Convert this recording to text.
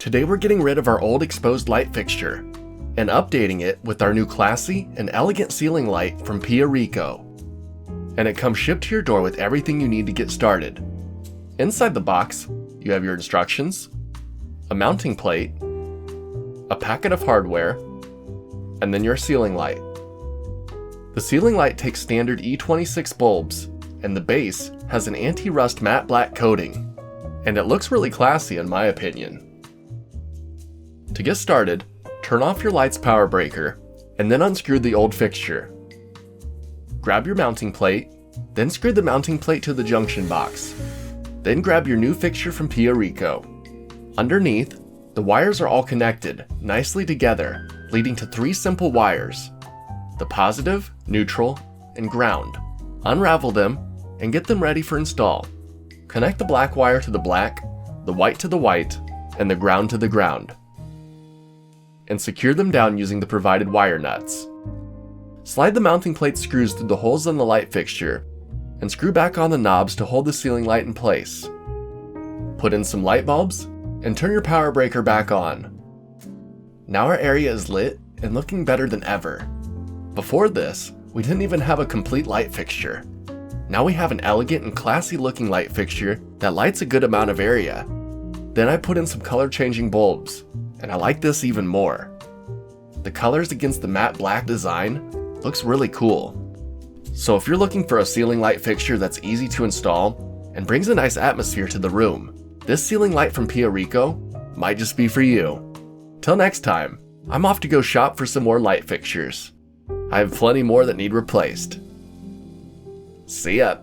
Today we're getting rid of our old exposed light fixture and updating it with our new classy and elegant ceiling light from Pia Ricco. And it comes shipped to your door with everything you need to get started. Inside the box, you have your instructions, a mounting plate, a packet of hardware, and then your ceiling light. The ceiling light takes standard E26 bulbs, and the base has an anti-rust matte black coating, and it looks really classy in my opinion. To get started, turn off your light's power breaker, and then unscrew the old fixture. Grab your mounting plate, then screw the mounting plate to the junction box. Then grab your new fixture from Pia Ricco. Underneath, the wires are all connected nicely together, leading to 3 simple wires: the positive, neutral, and ground. Unravel them and get them ready for install. Connect the black wire to the black, the white to the white, and the ground to the ground, and secure them down using the provided wire nuts. Slide the mounting plate screws through the holes on the light fixture and screw back on the knobs to hold the ceiling light in place. Put in some light bulbs and turn your power breaker back on. Now our area is lit and looking better than ever. Before this, we didn't even have a complete light fixture. Now we have an elegant and classy looking light fixture that lights a good amount of area. Then I put in some color changing bulbs, and I like this even more. The colors against the matte black design looks really cool. So if you're looking for a ceiling light fixture that's easy to install and brings a nice atmosphere to the room, this ceiling light from Pia Ricco might just be for you. Till next time, I'm off to go shop for some more light fixtures. I have plenty more that need replaced. See ya!